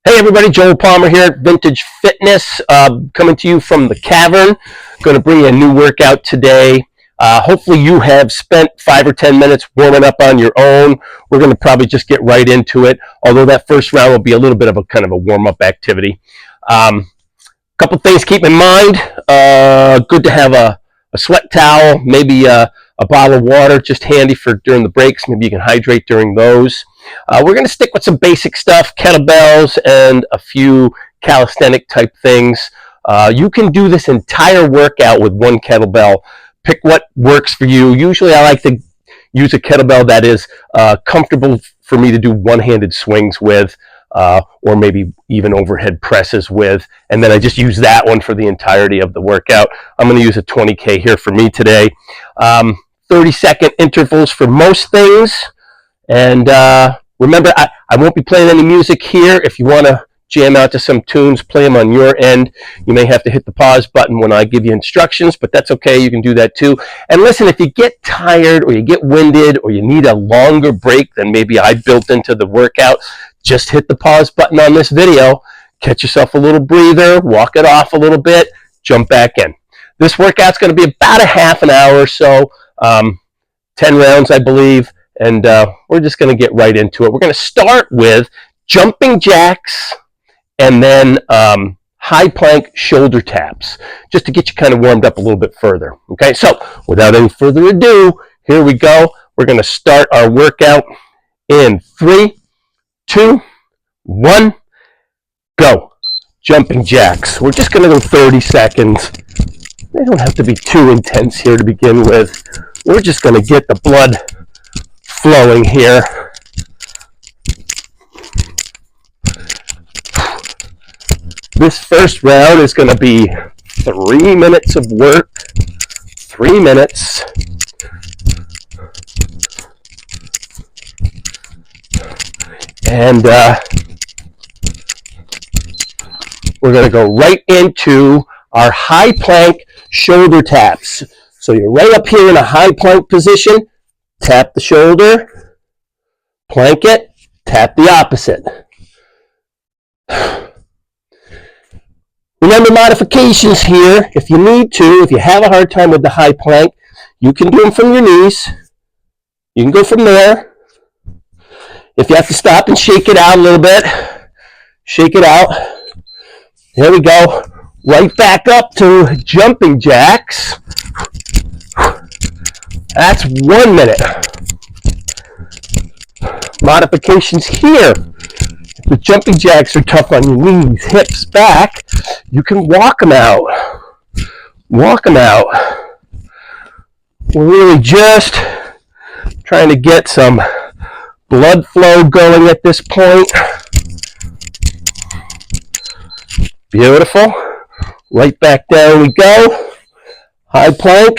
Hey everybody, Joel Palmer here at Vintage Fitness, coming to you from the cavern. Going to bring you a new workout today. Hopefully you have spent 5 or 10 minutes warming up on your own. We're going to probably just get right into it, although that first round will be a little bit of a kind of a warm-up activity. Couple things to keep in mind. Good to have a sweat towel, maybe a bottle of water just handy for during the breaks. Maybe you can hydrate during those. We're going to stick with some basic stuff, kettlebells and a few calisthenic type things. You can do this entire workout with one kettlebell. Pick what works for you. Usually I like to use a kettlebell that is comfortable for me to do one-handed swings with, or maybe even overhead presses with, and then I just use that one for the entirety of the workout. I'm going to use a 20K here for me today. 30-second intervals for most things. And remember, I won't be playing any music here. If you want to jam out to some tunes, play them on your end. You may have to hit the pause button when I give you instructions, but that's okay. You can do that too. And listen, if you get tired or you get winded or you need a longer break than maybe I built into the workout, just hit the pause button on this video, catch yourself a little breather, walk it off a little bit, jump back in. This workout's going to be about a half an hour or so, 10 rounds, I believe. And we're just going to get right into it. We're going to start with jumping jacks and then high plank shoulder taps, just to get you kind of warmed up a little bit further. Okay, so without any further ado, here we go. We're going to start our workout in 3, 2, 1, go. Jumping jacks. We're just going to go 30 seconds. They don't have to be too intense here to begin with. We're just going to get the blood flowing here. This first round is going to be 3 minutes of work. 3 minutes. And we're going to go right into our high plank shoulder taps. So you're right up here in a high plank position. Tap the shoulder, plank it, tap the opposite. Remember modifications here. If you need to, if you have a hard time with the high plank, you can do them from your knees. You can go from there. If you have to stop and shake it out a little bit, shake it out. There we go. Right back up to jumping jacks. That's 1 minute. Modifications here. If the jumping jacks are tough on your knees, hips, back, you can walk them out. Walk them out. We're really just trying to get some blood flow going at this point. Beautiful. Right back down we go. High plank.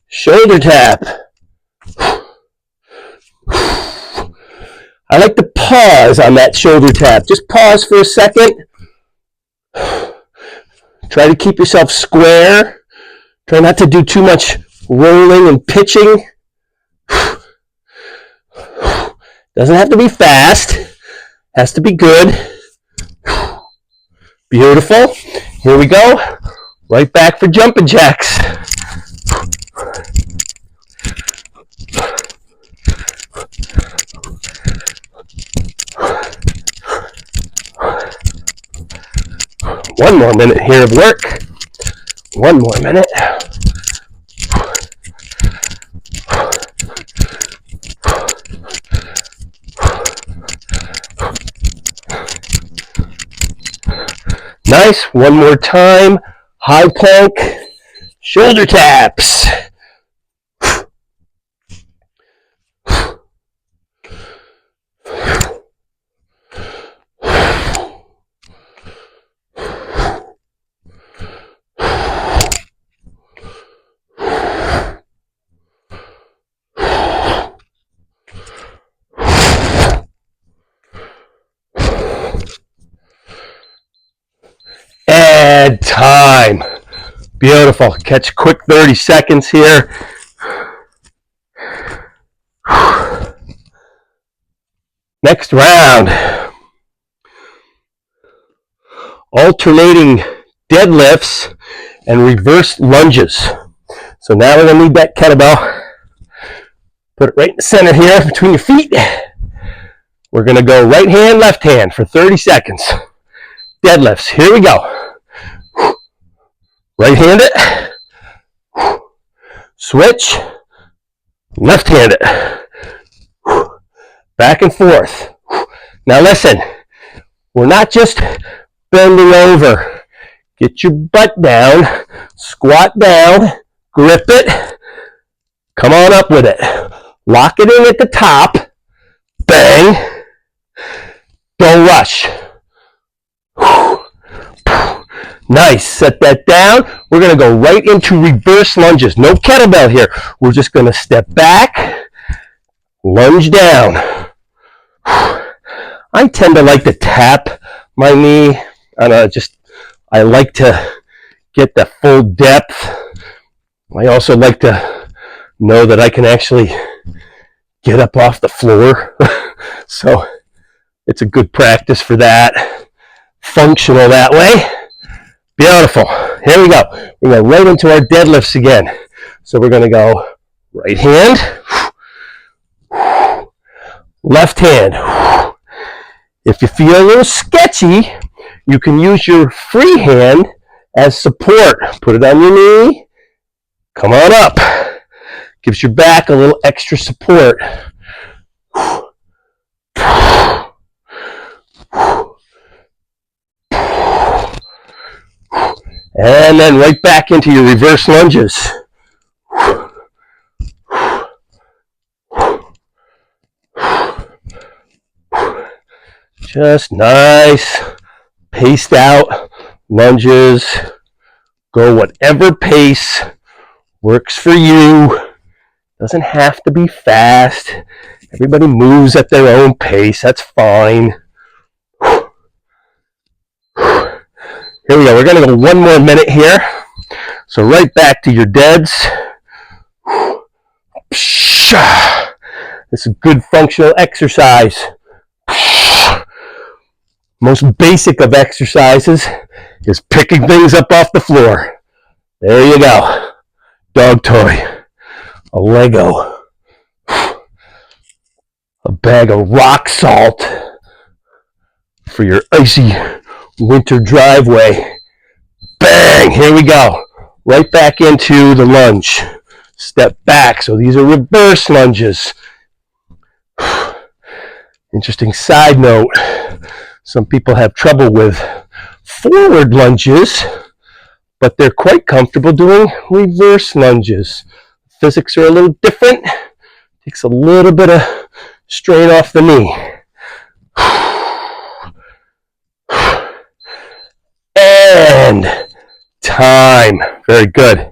Shoulder tap. I like to pause on that shoulder tap. Just pause for a second. Try to keep yourself square. Try not to do too much rolling and pitching. Doesn't have to be fast. Has to be good. Beautiful. Here we go. Right back for jumping jacks. One more minute here of work. One more minute. Nice. One more time. High plank. Shoulder taps. And time. Beautiful. Catch a quick 30 seconds here. Next round. alternating deadlifts and reverse lunges. So now we're going to need that kettlebell. Put it right in the center here between your feet. We're going to go right hand, left hand for 30 seconds. Deadlifts. Here we go. Right hand it. Switch. Left hand it. Back and forth. Now listen, we're not just bending over. Get your butt down, squat down, grip it, come on up with it. Lock it in at the top, bang, don't rush. Nice, set that down. We're gonna go right into reverse lunges. No kettlebell here. We're just gonna step back, lunge down. I tend to like to tap my knee. I don't know, I like to get the full depth. I also like to know that I can actually get up off the floor. So it's a good practice for that. Functional that way. Beautiful. Here we go. We go right into our deadlifts again. So we're going to go right hand, left hand. If you feel a little sketchy, you can use your free hand as support. Put it on your knee. Come on up. Gives your back a little extra support. And then right back into your reverse lunges. Just nice, paced out lunges. Go whatever pace works for you. Doesn't have to be fast. Everybody moves at their own pace. That's fine. Here we go. We're going to go one more minute here. So right back to your deads. This is a good functional exercise. Most basic of exercises is picking things up off the floor. There you go. Dog toy. A Lego. A bag of rock salt for your icy winter driveway. Bang! Here we go. Right back into the lunge. Step back. So these are reverse lunges. Interesting side note. Some people have trouble with forward lunges, but they're quite comfortable doing reverse lunges. Physics are a little different. Takes a little bit of strain off the knee. And time. Very good.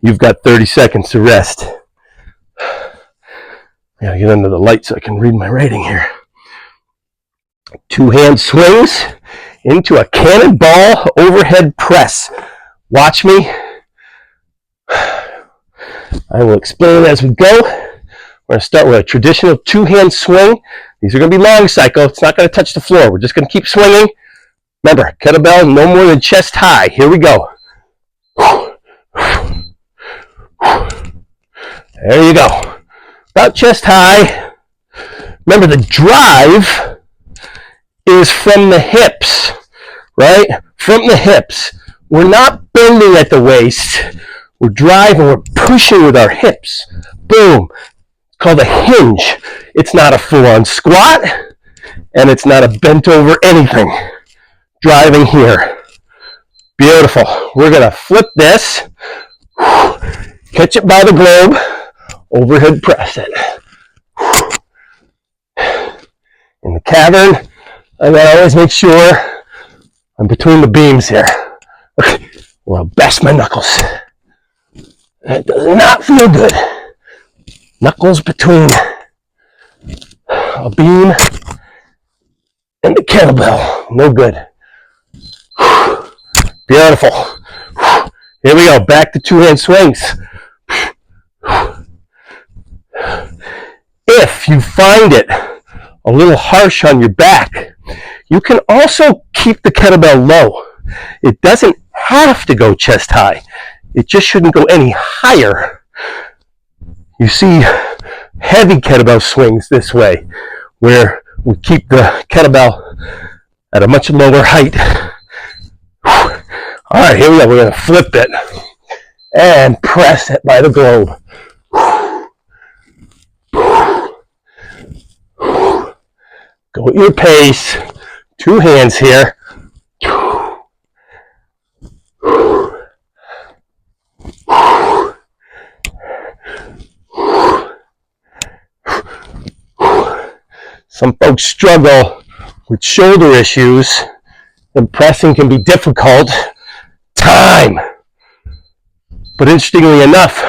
You've got 30 seconds to rest. I gotta get under the light so I can read my writing here. 2 hand swings into a cannonball overhead press. Watch me. I will explain as we go. We're going to start with a traditional 2 hand swing. These are going to be long cycle. It's not going to touch the floor. We're just going to keep swinging. Remember, kettlebell no more than chest high. Here we go. There you go. About chest high. Remember, the drive is from the hips, right? From the hips. We're not bending at the waist. We're driving, we're pushing with our hips. Boom. It's called a hinge. It's not a full-on squat, and it's not a bent over anything. Driving here. Beautiful. We're going to flip this, catch it by the globe, overhead press it. In the cavern, I gotta always make sure I'm between the beams here. Okay, well, I'll bash my knuckles. That does not feel good. Knuckles between a beam and the kettlebell. No good. Beautiful. Here we go. Back to 2 hand swings. If you find it a little harsh on your back, you can also keep the kettlebell low. It doesn't have to go chest high. It just shouldn't go any higher. You see heavy kettlebell swings this way, where we keep the kettlebell at a much lower height. All right, here we go. We're going to flip it and press it by the globe. Go at your pace. 2 hands here. Some folks struggle with shoulder issues, and pressing can be difficult. Time. But interestingly enough,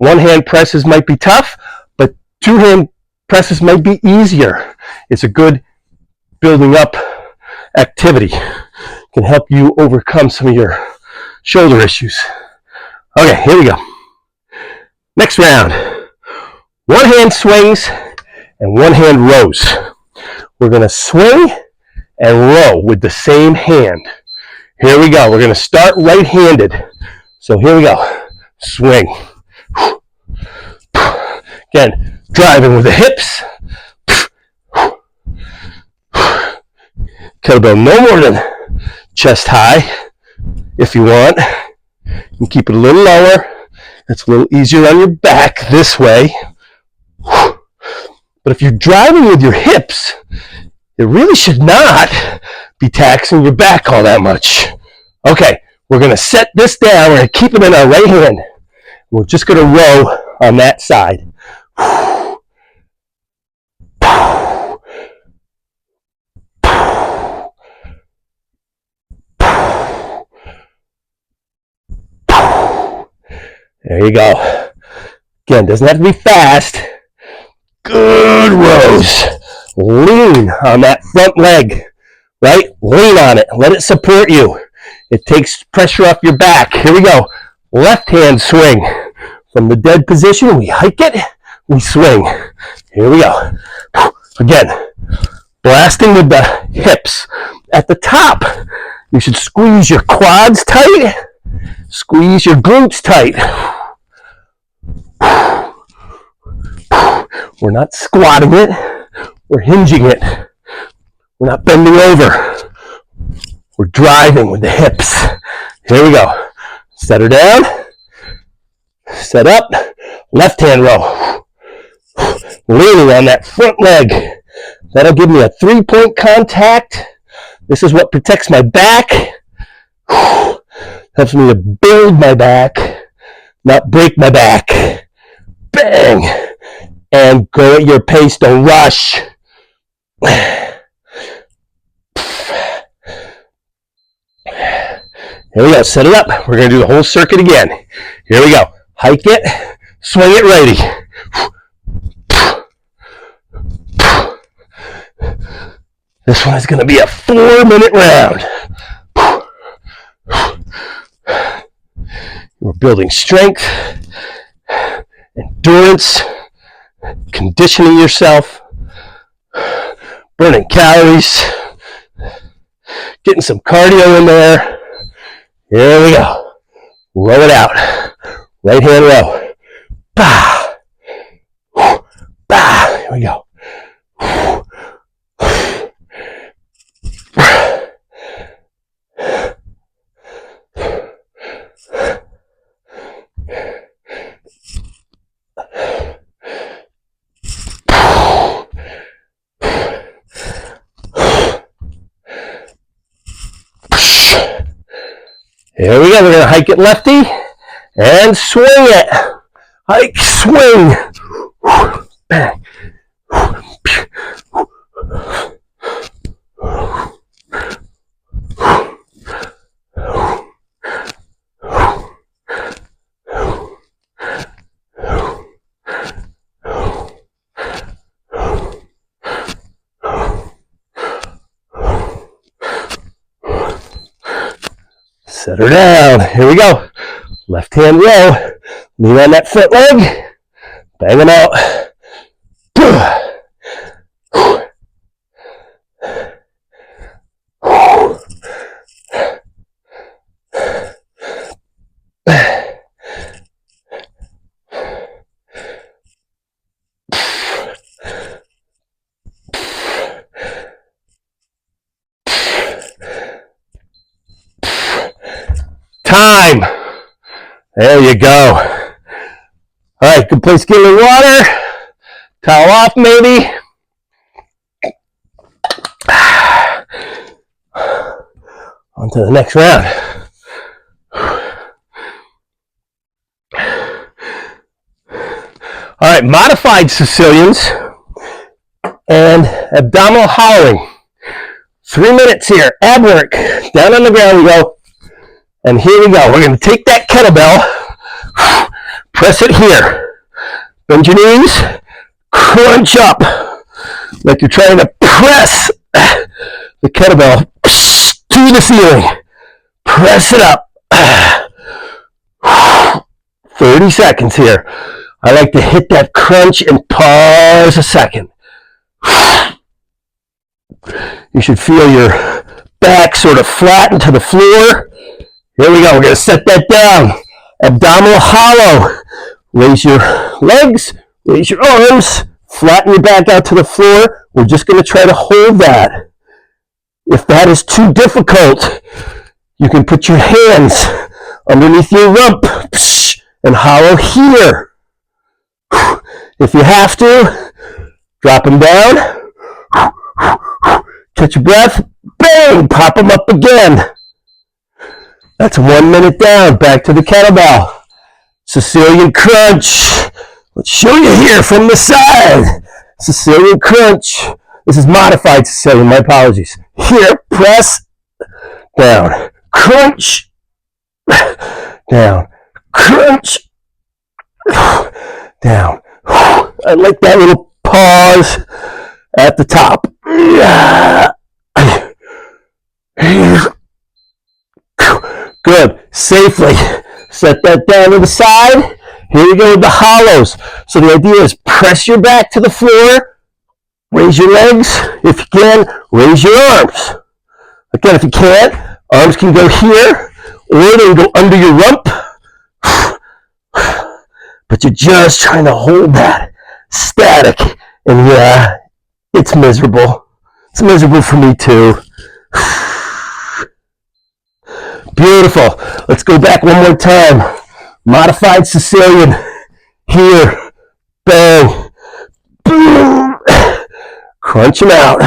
1-hand presses might be tough, but 2-hand presses might be easier. It's a good building up activity. Can help you overcome some of your shoulder issues. Okay, here we go. Next round. 1-hand swings and 1-hand rows. We're going to swing and row with the same hand. Here we go. We're going to start right-handed. So here we go. Swing. Again, driving with the hips. Kettlebell no more than chest high if you want. You can keep it a little lower. It's a little easier on your back this way. But if you're driving with your hips, it really should not be taxing your back all that much. Okay, we're going to set this down. We're going to keep it in our right hand. We're just going to row on that side. There you go. Again, doesn't have to be fast. Good rows. Lean on that front leg, right? Lean on it. Let it support you. It takes pressure off your back. Here we go. Left hand swing. From the dead position, we hike it, we swing. Here we go. Again, blasting with the hips. At the top, you should squeeze your quads tight. Squeeze your glutes tight. We're not squatting it. We're hinging it. We're not bending over. We're driving with the hips. Here we go. Set her down. Set up. Left hand row. Leaning on that front leg. That'll give me a 3-point contact. This is what protects my back. Helps me to build my back, not break my back. Bang! And go at your pace, don't rush. Here we go, set it up. We're going to do the whole circuit again. Here we go. Hike it, swing it righty. This one is going to be a 4-minute round. We're building strength, endurance, conditioning yourself, burning calories, getting some cardio in there. Here we go. Row it out. Right hand row. Bah. Bah. Here we go. Here we go. We're going to hike it lefty and swing it. Hike, swing. Bang. Set her down. Here we go. Left hand row. Lean on that front leg. Bang them out. Time. There you go. All right, good place to get a little water. Towel off maybe. On to the next round. All right, modified Sicilians and abdominal hollowing. 3 minutes here, ab work. Down on the ground we go. And here we go. We're going to take that kettlebell, press it here. Bend your knees, crunch up like you're trying to press the kettlebell to the ceiling. Press it up. 30 seconds here. I like to hit that crunch and pause a second. You should feel your back sort of flatten to the floor. Here we go. We're going to set that down. Abdominal hollow. Raise your legs, raise your arms, flatten your back out to the floor. We're just going to try to hold that. If that is too difficult, you can put your hands underneath your rump and hollow here. If you have to, drop them down, catch your breath, bang, pop them up again. That's 1 minute down, back to the kettlebell. Sicilian crunch. Let's show you here from the side. Sicilian crunch. This is modified Sicilian, my apologies. Here, press, down, crunch, down, crunch, down. I like that little pause at the top. Good. Safely set that down to the side. Here we go with the hollows. So the idea is press your back to the floor, raise your legs. If you can, raise your arms. Again, if you can't, arms can go here or they can go under your rump. But you're just trying to hold that static. And yeah, it's miserable. It's miserable for me too. Beautiful. Let's go back one more time. Modified Sicilian. Here. Bang. Boom. Crunch them out.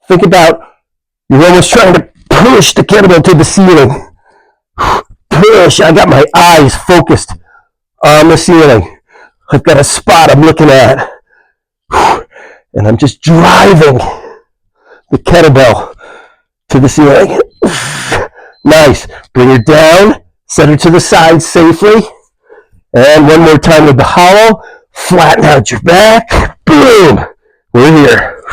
Think about you're almost trying to push the kettlebell to the ceiling. Push. I got my eyes focused on the ceiling. I've got a spot I'm looking at. And I'm just driving the kettlebell to the ceiling. Nice. Bring her down. Set her to the side safely. And one more time with the hollow. Flatten out your back. Boom. We're here.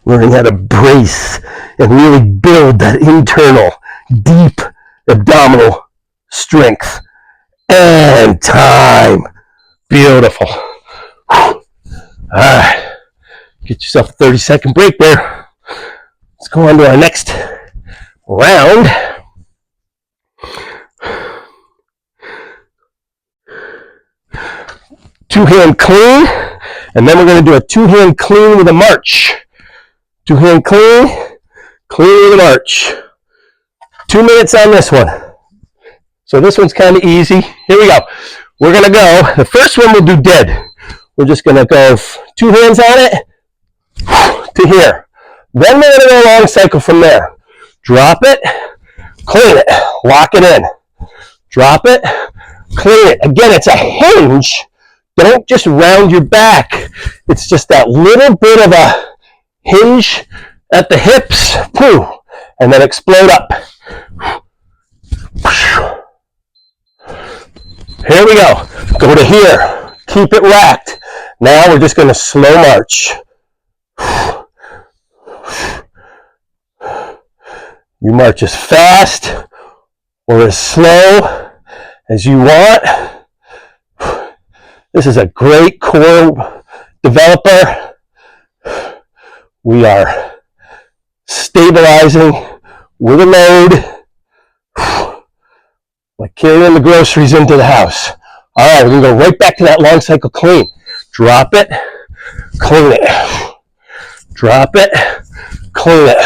Learning how to brace and really build that internal, deep abdominal strength. And time. Beautiful. All right. Get yourself a 30-second break there. Let's go on to our next round. Two-hand clean. And then we're going to do a two-hand clean with a march. Two-hand clean, clean with a march. 2 minutes on this one. So this one's kind of easy. Here we go. We're going to go, the first one we'll do dead. We're just going to go 2 hands on it to here. Then we're going to go a long cycle from there. Drop it, clean it, lock it in. Drop it, clean it. Again, it's a hinge. Don't just round your back. It's just that little bit of a hinge at the hips, and then explode up. Here we go. Go to here. Keep it racked. Now we're just going to slow march. You march as fast or as slow as you want. This is a great core developer. We are stabilizing with a load, like carrying the groceries into the house. All right, we're gonna go right back to that long cycle clean. Drop it, clean it. Drop it, clean it.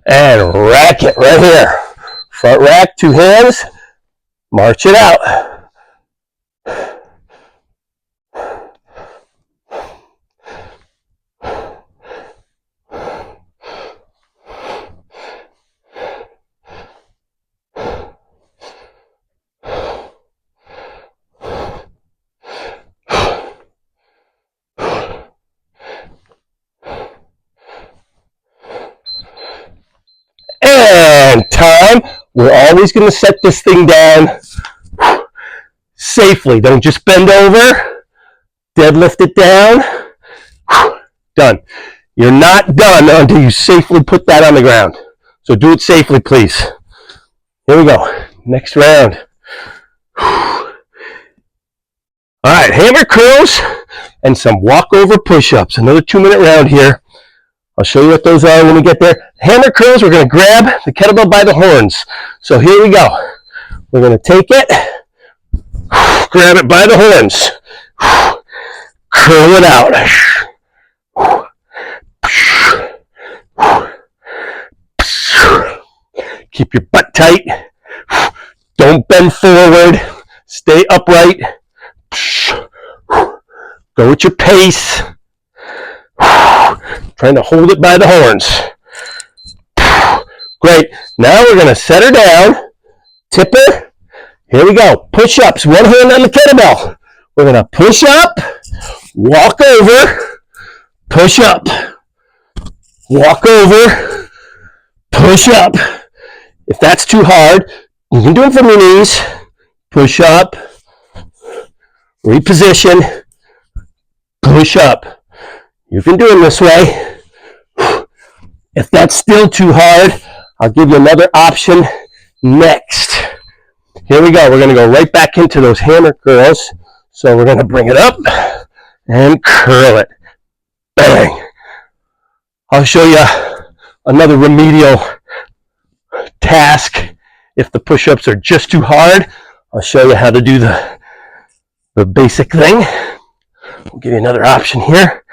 And rack it right here. Front rack, 2 hands, march it out. And time. We're always going to set this thing down safely. Don't just bend over. Deadlift it down. Done. You're not done until you safely put that on the ground. So do it safely, please. Here we go. Next round. All right, hammer curls and some walkover push-ups. Another 2-minute round here. I'll show you what those are when we get there. Hammer curls, we're going to grab the kettlebell by the horns. So here we go. We're going to take it, grab it by the horns, curl it out. Keep your butt tight. Don't bend forward. Stay upright. Go at your pace. Trying to hold it by the horns. Great. Now we're going to set her down. Tip her. Here we go. Push-ups. One hand on the kettlebell. We're going to push up, walk over, push up, walk over, push up. If that's too hard, you can do it from your knees. Push up, reposition, push up. You can do it this way. If that's still too hard, I'll give you another option next. Here we go. We're going to go right back into those hammer curls. So we're going to bring it up and curl it. Bang. I'll show you another remedial task. If the push-ups are just too hard, I'll show you how to do the basic thing. We'll give you another option here.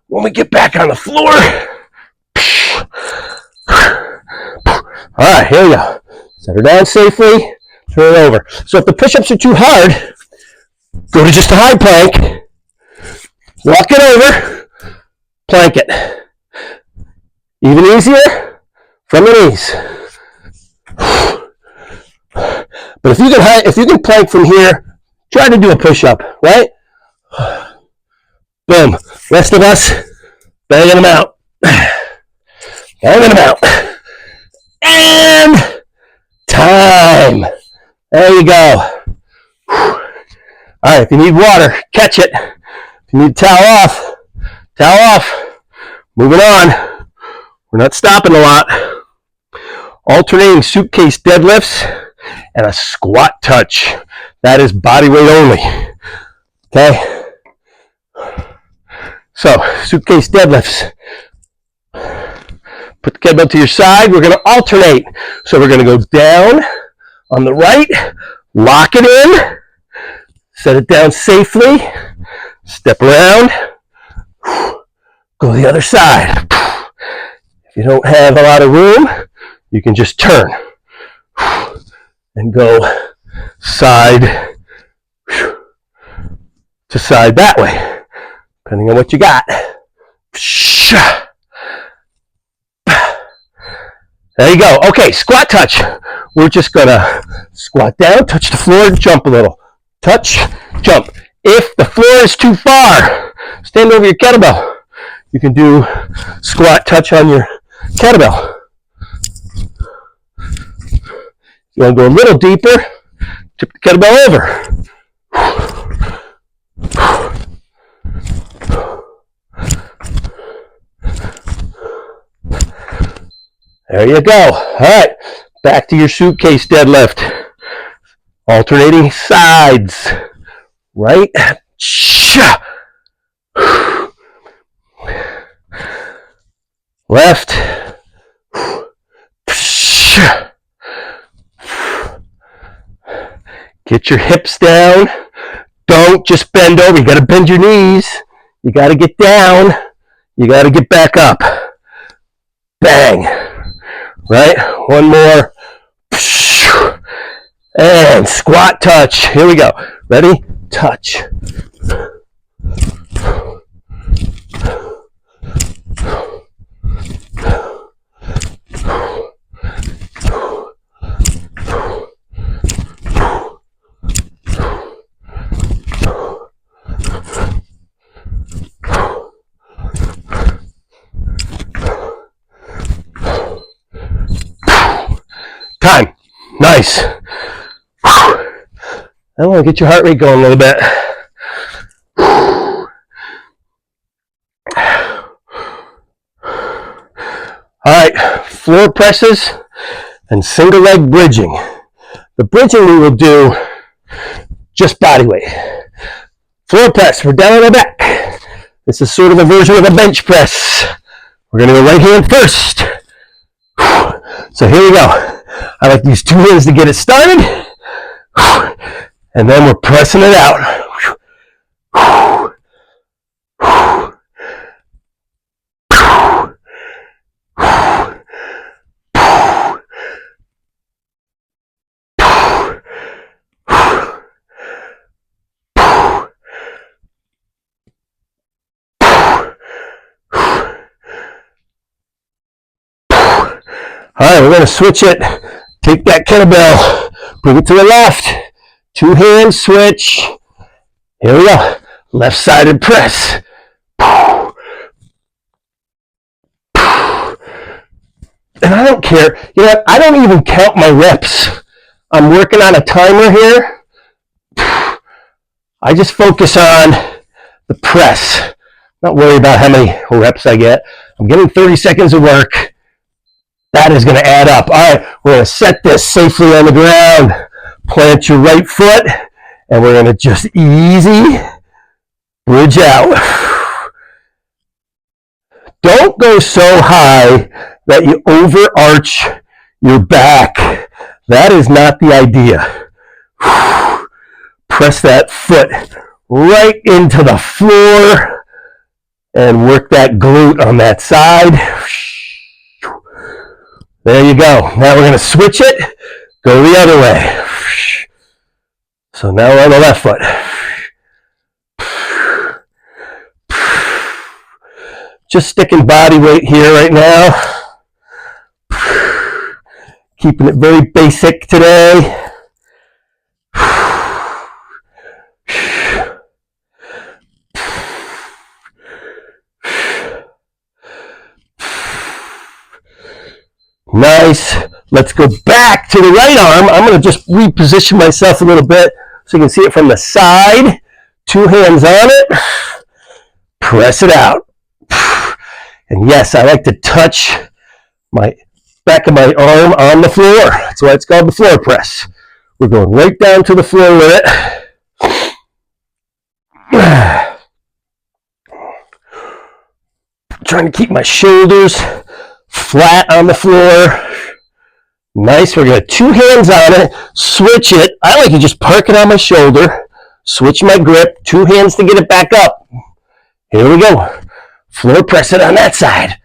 When we get back on the floor. All right, here we go. Set her down safely. Turn it over. So if the push-ups are too hard, go to just a high plank. Walk it over. Plank it. Even easier from the knees. But if you can plank from here, try to do a push-up, right? Boom. Rest of us, banging them out. Banging them out. And time. There you go. All right, if you need water, catch it. If you need towel off. Moving on. We're not stopping a lot. Alternating suitcase deadlifts and a squat touch. That is body weight only. Okay? So, suitcase deadlifts. Put the kettlebell to your side. We're going to alternate. So we're going to go down on the right, lock it in, set it down safely, step around, go to the other side. If you don't have a lot of room, you can just turn and go side to side that way, depending on what you got. There you go. Okay, squat touch. We're just going to squat down, touch the floor, and jump a little. Touch, jump. If the floor is too far, stand over your kettlebell. You can do squat touch on your kettlebell. You want to go a little deeper, tip the kettlebell over. There you go. All right, back to your suitcase deadlift. Alternating sides. Right. Left. Get your hips down. Don't just bend over. You got to bend your knees. You got to get down. You got to get back up. Bang. Right? One more. And squat touch. Here we go. Ready? Touch. Time. Nice. I want to get your heart rate going a little bit. All right, floor presses and single leg bridging. The bridging we will do just body weight. Floor press, we're down on the back. This is sort of a version of a bench press. We're going to go right hand first. So here we go. I like to use 2 hands to get it started. And then we're pressing it out. All right, we're going to switch it. Take that kettlebell, bring it to the left. 2 hands switch. Here we go. Left-sided press. And I don't care. You know what? I don't even count my reps. I'm working on a timer here. I just focus on the press. Not worry about how many reps I get. I'm getting 30 seconds of work. That is going to add up. All right, we're going to set this safely on the ground. Plant your right foot, and we're going to just easy bridge out. Don't go so high that you overarch your back. That is not the idea. Press that foot right into the floor and work that glute on that side. There you go. Now we're going to switch it. Go the other way. So now we're on the left foot. Just sticking body weight here right now. Keeping it very basic today. Nice. Let's go back to the right arm. I'm going to just reposition myself a little bit so you can see it from the side. 2 hands on it. Press it out. And yes, I like to touch my back of my arm on the floor. That's why it's called the floor press. We're going right down to the floor with it. Trying to keep my shoulders flat on the floor. Nice. We're going to 2 hands on it. Switch it. I like to just park it on my shoulder. Switch my grip. 2 hands to get it back up. Here we go. Floor press it on that side.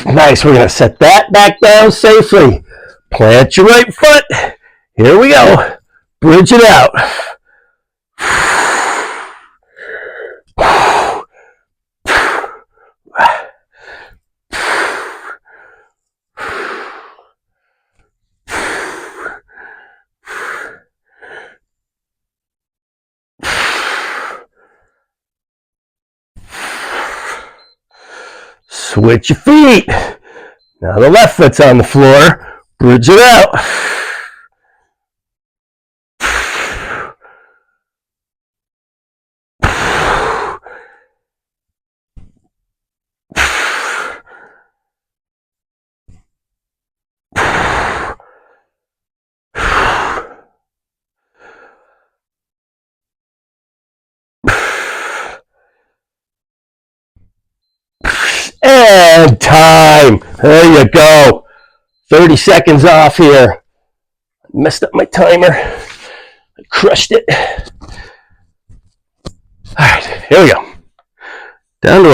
Nice. We're going to set that back down safely. Plant your right foot. Here we go. Bridge it out. Switch your feet. Now the left foot's on the floor. Bridge it out. And time. There you go. 30 seconds off here. Messed up my timer. I crushed it. All right, here we go. Down to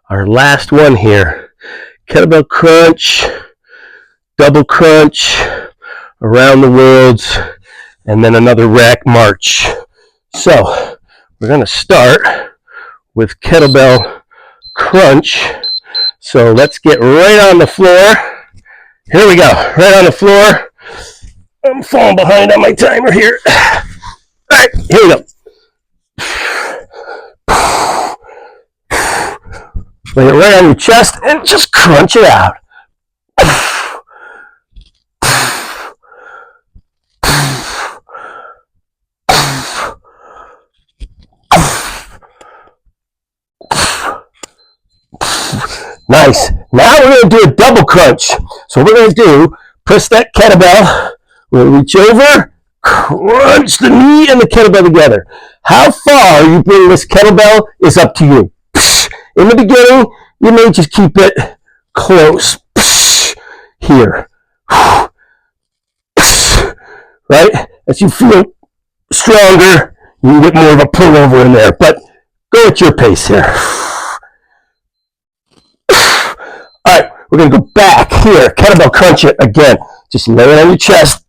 our last one here. Kettlebell crunch, double crunch, around the worlds, and then another rack march. So we're going to start with kettlebell crunch. So let's get right on the floor. Here we go, right on the floor. I'm falling behind on my timer here. All right, here we go. Lay it right on your chest and just crunch it out. Nice. Now we're going to do a double crunch. So what we're going to do, press that kettlebell. We're going to reach over, crunch the knee and the kettlebell together. How far you bring this kettlebell is up to you. In the beginning, you may just keep it close. Here. Right? As you feel stronger, you can get more of a pullover in there. But go at your pace here. All right, we're going to go back here. Kettlebell crunch it again. Just lay it on your chest.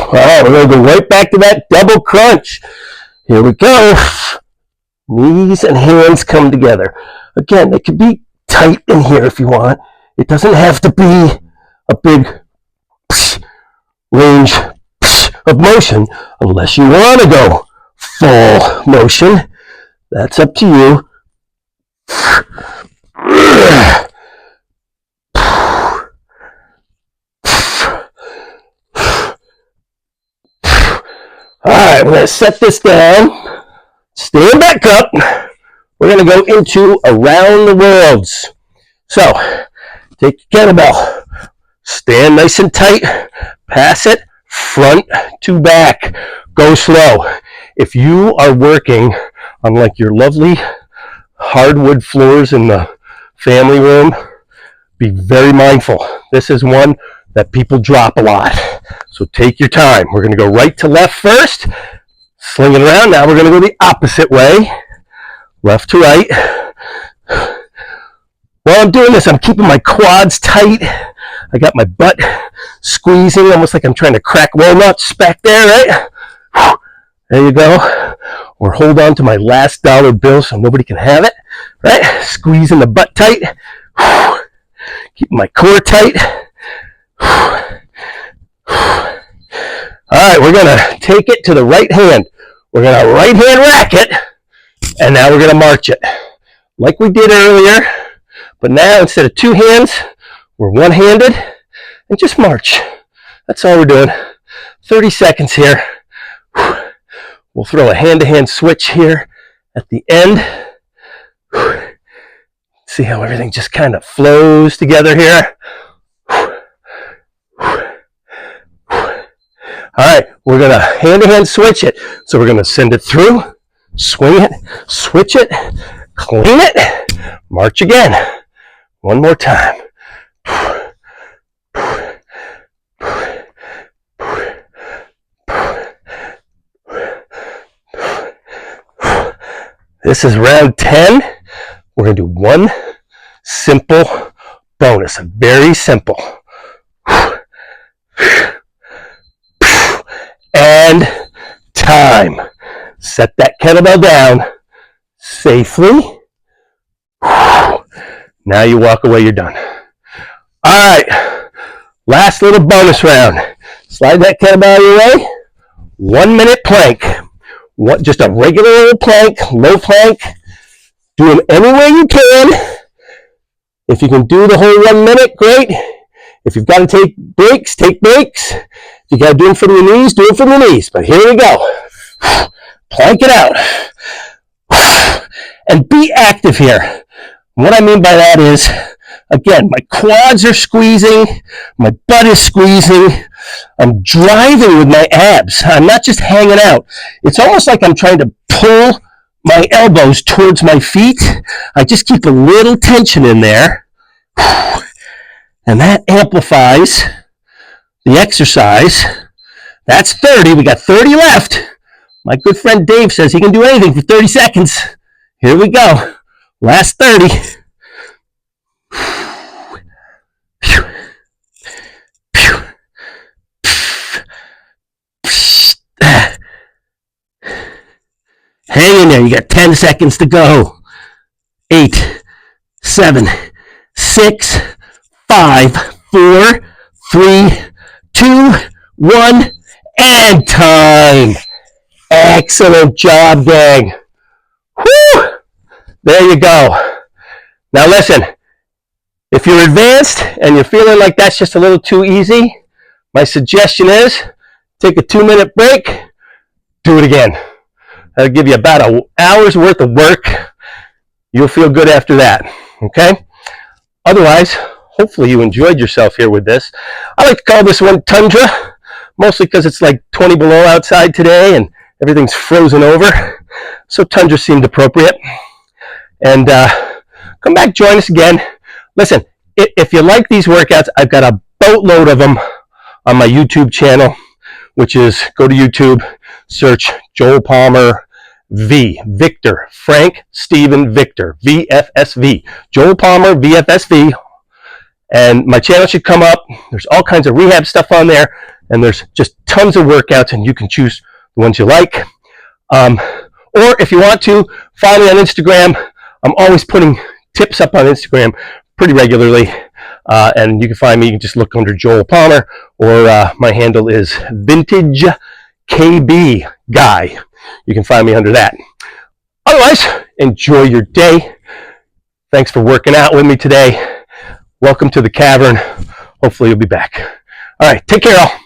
All right, we're going to go right back to that double crunch. Here we go. Knees and hands come together. Again, they could be tight in here if you want. It doesn't have to be a big range of motion unless you want to go full motion. That's up to you. All right, we're going to set this down. Stand back up. We're going to go into around the worlds. So, take your kettlebell. Stand nice and tight. Pass it front to back. Go slow. If you are working on like your lovely hardwood floors in the family room, be very mindful. This is one that people drop a lot. So take your time. We're going to go right to left first. Sling it around. Now we're going to go the opposite way. Left to right. While I'm doing this, I'm keeping my quads tight. I got my butt squeezing, almost like I'm trying to crack walnuts back there, right? There you go. Or hold on to my last dollar bill so nobody can have it, right? Squeezing the butt tight. Keeping my core tight. All right, we're going to take it to the right hand. We're going to right hand rack it, and now we're going to march it. Like we did earlier, but now instead of two hands, we're one-handed, and just march. That's all we're doing. 30 seconds here. We'll throw a hand-to-hand switch here at the end. See how everything just kind of flows together here. All right, we're going to hand-to-hand switch it. So we're going to send it through, swing it, switch it, clean it, march again. One more time. This is round 10. We're going to do one simple bonus, very simple. and time. Set that kettlebell down safely. Now you walk away, you're done. All right, last little bonus round. Slide that kettlebell your way. 1 minute plank. Just a regular old plank, low plank. Do them any way you can. If you can do the whole 1 minute, great. If you've got to take breaks, take breaks. If you got to do them from your knees, do it from your knees. But here we go. Plank it out. And be active here. What I mean by that is, again, my quads are squeezing, my butt is squeezing, I'm driving with my abs. I'm not just hanging out. It's almost like I'm trying to pull my elbows towards my feet. I just keep a little tension in there. And that amplifies the exercise. That's 30. We got 30 left. My good friend Dave says he can do anything for 30 seconds. Here we go. Last 30. Hang in there. You got 10 seconds to go. 8, 7, 6, 5, 4, 3, 2, 1, and time. Excellent job, gang. Whew. There you go. Now listen, if you're advanced and you're feeling like that's just a little too easy, my suggestion is take a 2-minute break, do it again. That'll give you about an hour's worth of work. You'll feel good after that, okay? Otherwise, hopefully you enjoyed yourself here with this. I like to call this one Tundra, mostly because it's like 20 below outside today and everything's frozen over. So Tundra seemed appropriate. And come back, join us again. Listen, if you like these workouts, I've got a boatload of them on my YouTube channel, which is, go to YouTube, search Joel Palmer V, Victor, Frank, Stephen, Victor, VFSV, Joel Palmer, VFSV, and my channel should come up. There's all kinds of rehab stuff on there, and there's just tons of workouts, and you can choose the ones you like. Or if you want to, follow me on Instagram. I'm always putting tips up on Instagram pretty regularly, and you can find me. You can just look under Joel Palmer, or my handle is Vintage KB Guy. You can find me under that. Otherwise, enjoy your day. Thanks for working out with me today. Welcome to the cavern. Hopefully you'll be back. All right, take care all.